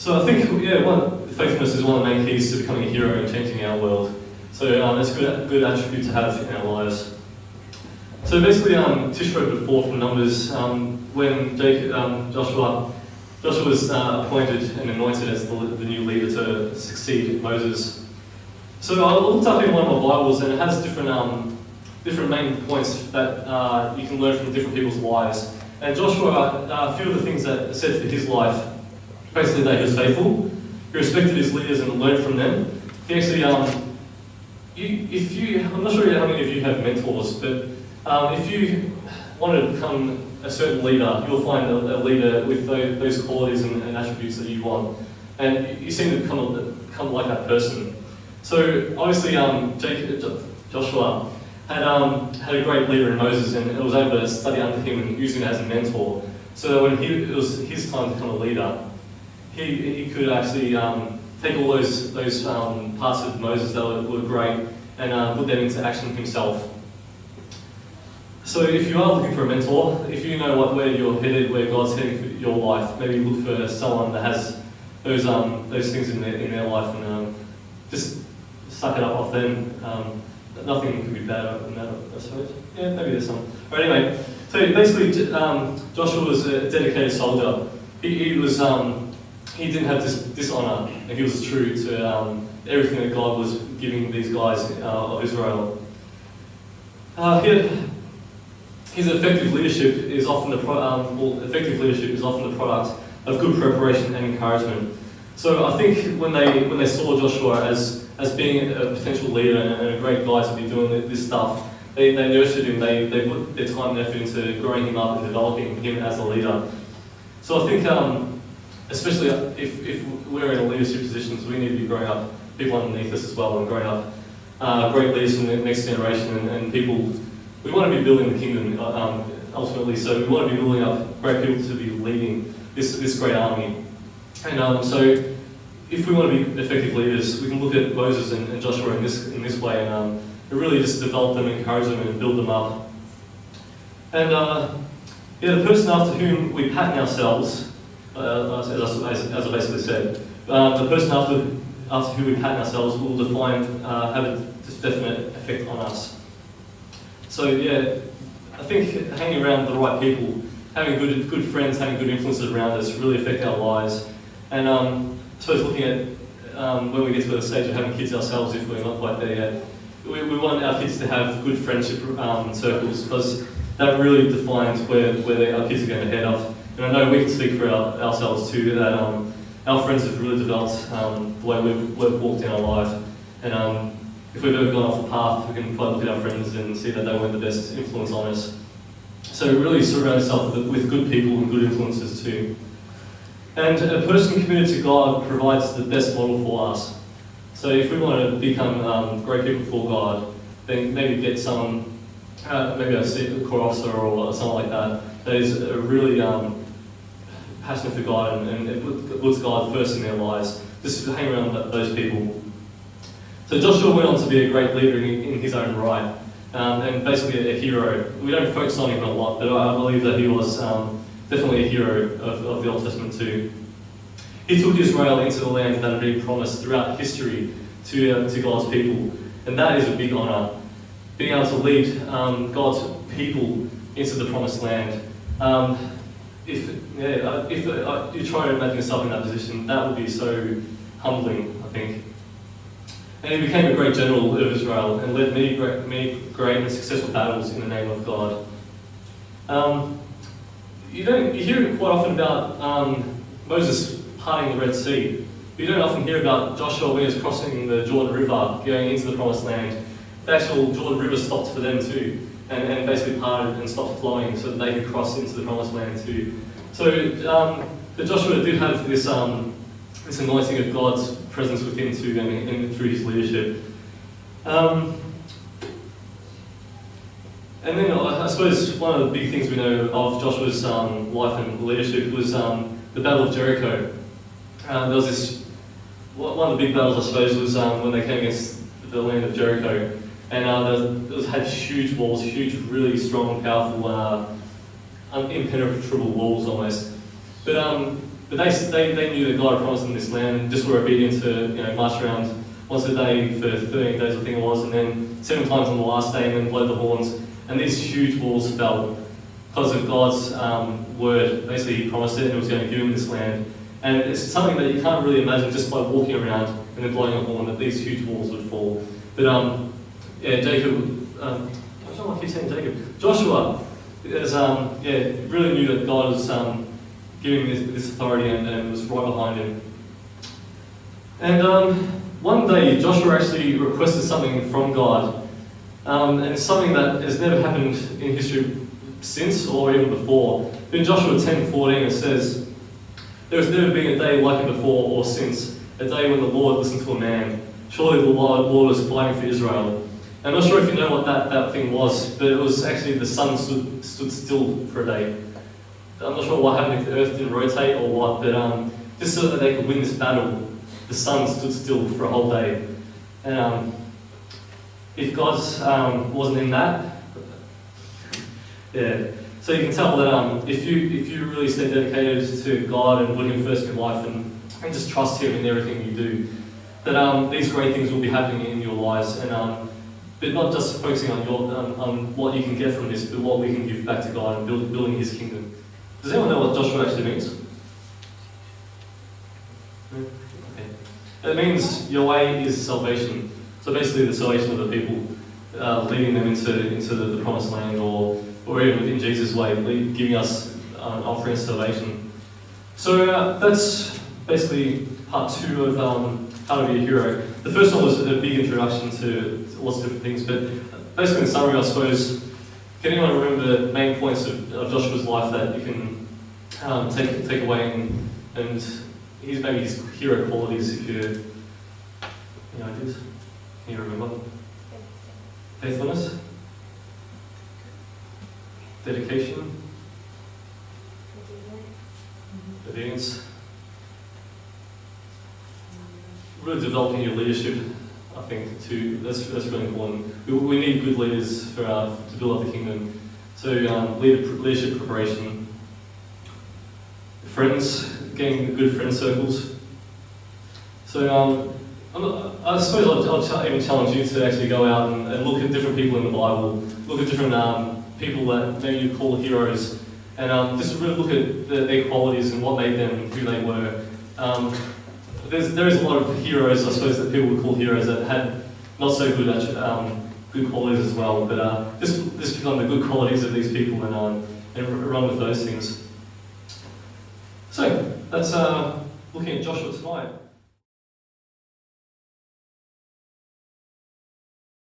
So I think, yeah, faithfulness is one of the main keys to becoming a hero and changing our world. So that's a good attribute to have in our lives. So basically, Tish wrote before from Numbers, when Joshua was appointed and anointed as the new leader to succeed Moses. So I looked up in one of my Bibles, and it has different main points that you can learn from different people's lives. And Joshua, a few of the things that it said for his life, basically that he was faithful, he respected his leaders and learned from them. He actually, I'm not sure how many of you have mentors, but if you want to become a certain leader, you'll find a leader with those qualities and attributes that you want. And you seem to become like that person. So obviously Joshua had a great leader in Moses, and was able to study under him and use him as a mentor. So when it was his time to become a leader, he could actually take all those parts of Moses that were great and put them into action himself. So if you are looking for a mentor, if you know where you're headed, where God's heading for your life, maybe look for someone that has those things in their life, and just suck it up off them. Nothing could be bad in that, I suppose. Yeah, maybe there's some. But anyway, so basically, Joshua was a dedicated soldier. He didn't have dishonor, and he was true to everything that God was giving these guys of Israel. His effective leadership is often the product of good preparation and encouragement. So I think when they saw Joshua as being a potential leader and a great guy to be doing this stuff, they nurtured him. They put their time and effort into growing him up and developing him as a leader. So I think, especially if we're in leadership positions, we need to be growing up people underneath us as well, and growing up great leaders from the next generation and people. We want to be building the kingdom ultimately, so we want to be building up great people to be leading this great army. And so, if we want to be effective leaders, we can look at Moses and Joshua in this way, and really just develop them, encourage them, and build them up. And the person after whom we pattern ourselves, as I basically said, the person after whom we pattern ourselves will have a definite effect on us. So yeah, I think hanging around the right people, having good friends, having good influences around us really affect our lives. And I suppose looking at when we get to the stage of having kids ourselves, if we're not quite there yet, we want our kids to have good friendship circles, because that really defines where our kids are going to head up. And I know we can speak for ourselves too, that our friends have really developed the way we've walked in our life. And if we've ever gone off the path, we can quite look at our friends and see that they weren't the best influence on us. So really surround yourself with good people and good influences too. And a person committed to God provides the best model for us. So if we want to become great people for God, then maybe get someone, maybe a corps officer or someone like that is really passionate for God and puts God first in their lives. Just hang around those people. So Joshua went on to be a great leader in his own right, and basically a hero. We don't focus on him a lot, but I believe that he was definitely a hero of the Old Testament too. He took Israel into the land that had been promised throughout history to God's people, and that is a big honour. Being able to lead God's people into the promised land. If you try to imagine yourself in that position, that would be so humbling, I think. And he became a great general of Israel and led many great and successful battles in the name of God. You hear quite often about Moses parting the Red Sea. You don't often hear about Joshua when he was crossing the Jordan River, going into the Promised Land. The actual Jordan River stopped for them too, and basically parted and stopped flowing so that they could cross into the Promised Land too. So Joshua did have this anointing of God's presence with him too, and through his leadership. And then I suppose one of the big things we know of Joshua's life and leadership was the Battle of Jericho. There was one of the big battles, I suppose, was when they came against the land of Jericho. And there had huge walls, huge, really strong, powerful, impenetrable walls almost. But but they knew that God had promised them this land and just were obedient to march around once a day for 13 days, I think it was, and then 7 times on the last day, and then blow the horns. And these huge walls fell because of God's word. Basically, He promised it, and He was going to give them this land. And it's something that you can't really imagine just by walking around and then blowing a horn, that these huge walls would fall. But yeah, Jacob, I don't know why I keep saying Jacob. Joshua is, really knew that God was giving this authority and was right behind him. And one day, Joshua actually requested something from God, and it's something that has never happened in history since or even before. But in Joshua 10:14 it says, "There has never been a day like it before or since, a day when the Lord listened to a man. Surely the Lord was fighting for Israel." And I'm not sure if you know what that thing was, but it was actually the sun stood still for a day. I'm not sure what happened if the earth didn't rotate or what, but just so that they could win this battle, the sun stood still for a whole day. And if God wasn't in that, yeah. So you can tell that if you really stay dedicated to God and put Him first in your life and just trust Him in everything you do, that these great things will be happening in your lives. And but not just focusing on what you can get from this, but what we can give back to God and building His kingdom. Does anyone know what Joshua actually means? Okay. It means your way is salvation. So basically the salvation of the people, leading them into the promised land, or even within Jesus' way, giving us offering salvation. So that's basically part 2 of how to be a hero. The first one was a big introduction to lots of different things, but basically in summary, I suppose, can anyone remember the main points of Joshua's life that you can take away and maybe his hero qualities, if you any ideas? Can you remember? Faithfulness? Dedication? Obedience? Really developing your leadership, I think, too. That's really important. We need good leaders to build up the kingdom. So leadership preparation. Friends, getting good friend circles. So I suppose I'll even challenge you to actually go out and look at different people in the Bible, look at different people that maybe you call heroes, and just really look at their qualities and what made them who they were. There is a lot of heroes, I suppose, that people would call heroes that had not so good good qualities as well, but just pick on the good qualities of these people and run with those things. So that's looking at Joshua tonight.